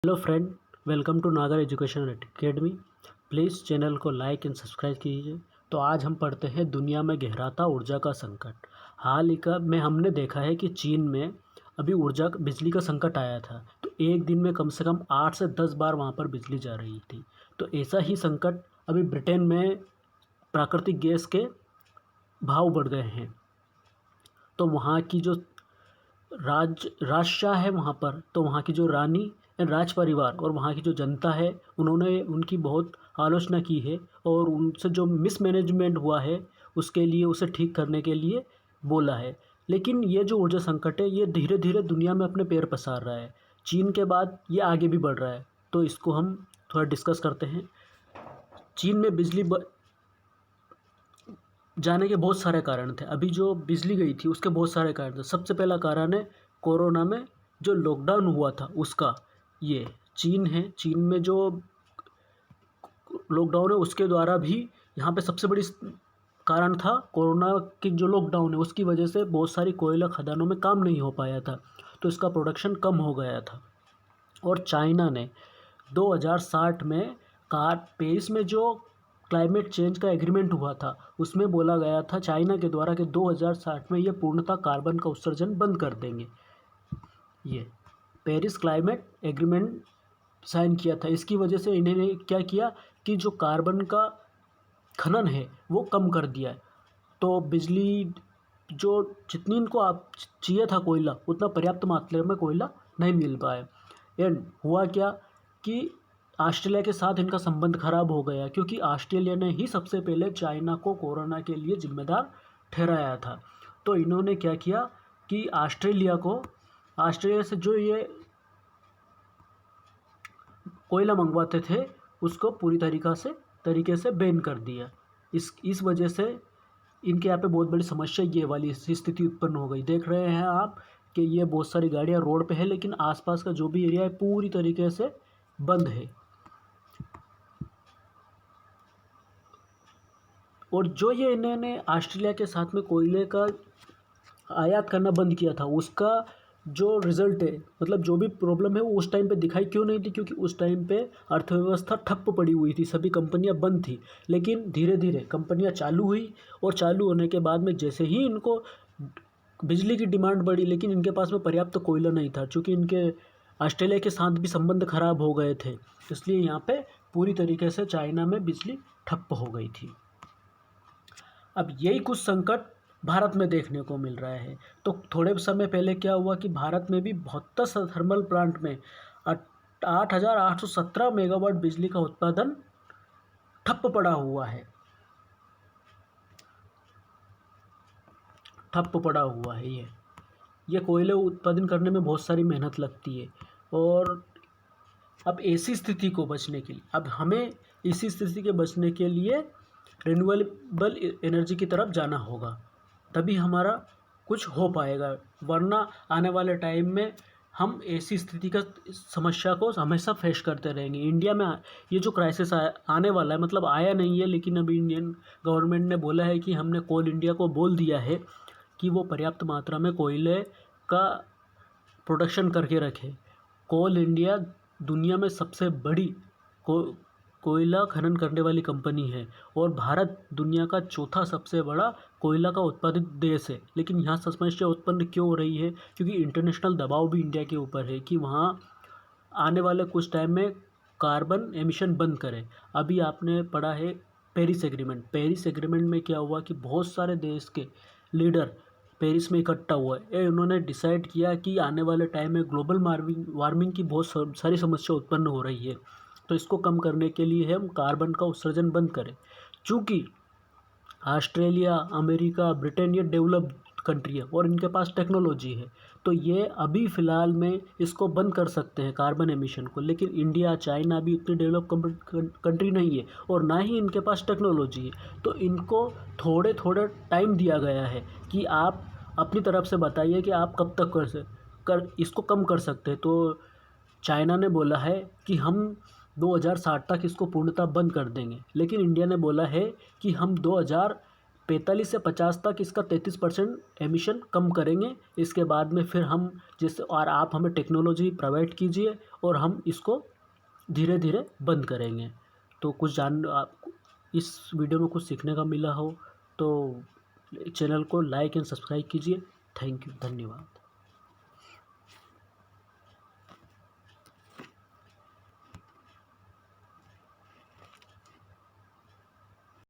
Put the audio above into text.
Hello friend, welcome to नागर education academy. Please channel को like and subscribe कीजिए। तो आज हम पढ़ते हैं दुनिया में गहराता ऊर्जा का संकट। हाल ही में हमने देखा है कि चीन में अभी बिजली का संकट आया था। तो एक दिन में कम से कम 8 से 10 बार वहाँ पर बिजली जा रही थी। तो ऐसा ही संकट अभी ब्रिटेन में प्राकृतिक गैस के भाव बढ़ गए हैं। तो वहाँ की जो राजशाह है वहाँ पर, तो वहाँ की जो रानी राज परिवार और वहाँ की जो जनता है, उन्होंने उनकी बहुत आलोचना की है और उनसे जो मिसमैनेजमेंट हुआ है उसके लिए, उसे ठीक करने के लिए बोला है। लेकिन ये जो ऊर्जा संकट है, ये धीरे धीरे दुनिया में अपने पैर पसार रहा है। चीन के बाद ये आगे भी बढ़ रहा है। तो इसको हम थोड़ा डिस्कस करते हैं। चीन में जाने के बहुत सारे कारण थे। अभी जो बिजली गई थी उसके बहुत सारे कारण थे। सबसे पहला कारण है कोरोना में जो लॉकडाउन हुआ था उसका। ये चीन है, चीन में जो लॉकडाउन है उसके द्वारा भी यहाँ पे सबसे बड़ी कारण था कोरोना की। जो लॉकडाउन है उसकी वजह से बहुत सारी कोयला खदानों में काम नहीं हो पाया था, तो इसका प्रोडक्शन कम हो गया था। और चाइना ने 2060 में पेरिस में जो क्लाइमेट चेंज का एग्रीमेंट हुआ था उसमें बोला गया था चाइना के द्वारा कि 2060 में ये पूर्णतः कार्बन का उत्सर्जन बंद कर देंगे। ये पेरिस क्लाइमेट एग्रीमेंट साइन किया था। इसकी वजह से इन्होंने क्या किया कि जो कार्बन का खनन है वो कम कर दिया है। तो बिजली जो जितनी इनको आप चाहिए था कोयला, उतना पर्याप्त मात्रा में कोयला नहीं मिल पाया। एंड हुआ क्या कि ऑस्ट्रेलिया के साथ इनका संबंध खराब हो गया, क्योंकि ऑस्ट्रेलिया ने ही सबसे पहले चाइना को कोरोना के लिए जिम्मेदार ठहराया था। तो इन्होंने क्या किया कि ऑस्ट्रेलिया से जो ये कोयला मंगवाते थे उसको पूरी तरीके से बैन कर दिया। इस वजह से इनके यहाँ पे बहुत बड़ी समस्या ये वाली स्थिति उत्पन्न हो गई। देख रहे हैं आप कि ये बहुत सारी गाड़ियाँ रोड पे है, लेकिन आसपास का जो भी एरिया है पूरी तरीके से बंद है। और जो ये इन्होंने ऑस्ट्रेलिया के साथ में कोयले का आयात करना बंद किया था, उसका जो रिज़ल्ट है, मतलब जो भी प्रॉब्लम है वो उस टाइम पे दिखाई क्यों नहीं दी? क्योंकि उस टाइम पे अर्थव्यवस्था ठप्प पड़ी हुई थी, सभी कंपनियां बंद थी। लेकिन धीरे धीरे कंपनियां चालू हुई और चालू होने के बाद में जैसे ही इनको बिजली की डिमांड बढ़ी, लेकिन इनके पास में पर्याप्त कोयला नहीं था, चूँकि इनके ऑस्ट्रेलिया के साथ भी संबंध खराब हो गए थे। इसलिए यहाँ पे पूरी तरीके से चाइना में बिजली ठप्प हो गई थी। अब यही कुछ संकट भारत में देखने को मिल रहा है। तो थोड़े समय पहले क्या हुआ कि भारत में भी 72 थर्मल प्लांट में 8,817 मेगावाट बिजली का उत्पादन ठप्प पड़ा हुआ है। ये कोयले उत्पादन करने में बहुत सारी मेहनत लगती है। और अब ऐसी स्थिति को बचने के लिए, अब हमें इसी स्थिति के बचने के लिए रिन्यूएबल एनर्जी की तरफ जाना होगा, तभी हमारा कुछ हो पाएगा। वरना आने वाले टाइम में हम ऐसी स्थिति का समस्या को हमेशा फेस करते रहेंगे। इंडिया में ये जो क्राइसिस आने वाला है, मतलब आया नहीं है, लेकिन अभी इंडियन गवर्नमेंट ने बोला है कि हमने कोल इंडिया को बोल दिया है कि वो पर्याप्त मात्रा में कोयले का प्रोडक्शन करके रखे। कोल इंडिया दुनिया में सबसे बड़ी कोयला खनन करने वाली कंपनी है और भारत दुनिया का चौथा सबसे बड़ा कोयला का उत्पादित देश है। लेकिन यहाँ समस्या उत्पन्न क्यों हो रही है? क्योंकि इंटरनेशनल दबाव भी इंडिया के ऊपर है कि वहाँ आने वाले कुछ टाइम में कार्बन एमिशन बंद करें। अभी आपने पढ़ा है पेरिस एग्रीमेंट में क्या हुआ कि बहुत सारे देश के लीडर पेरिस में इकट्ठा हुआ है। उन्होंने डिसाइड किया कि आने वाले टाइम में ग्लोबल वार्मिंग की बहुत सारी समस्या उत्पन्न हो रही है। तो इसको कम करने के लिए हम कार्बन का उत्सर्जन बंद करें। चूँकि ऑस्ट्रेलिया, अमेरिका, ब्रिटेन ये डेवलप्ड कंट्री है और इनके पास टेक्नोलॉजी है, तो ये अभी फ़िलहाल में इसको बंद कर सकते हैं कार्बन एमिशन को। लेकिन इंडिया, चाइना भी उतनी डेवलप कंट्री नहीं है और ना ही इनके पास टेक्नोलॉजी है। तो इनको थोड़े थोड़े टाइम दिया गया है कि आप अपनी तरफ से बताइए कि आप कब तक इसको कम कर सकते हैं। तो चाइना ने बोला है कि हम 2060 तक इसको पूर्णतः बंद कर देंगे, लेकिन इंडिया ने बोला है कि हम 45 से 50 तक इसका 33% एमिशन कम करेंगे। इसके बाद में फिर हम जैसे और आप हमें टेक्नोलॉजी प्रोवाइड कीजिए और हम इसको धीरे धीरे बंद करेंगे। तो कुछ इस वीडियो में कुछ सीखने का मिला हो तो चैनल को लाइक एंड सब्सक्राइब कीजिए। थैंक यू, धन्यवाद।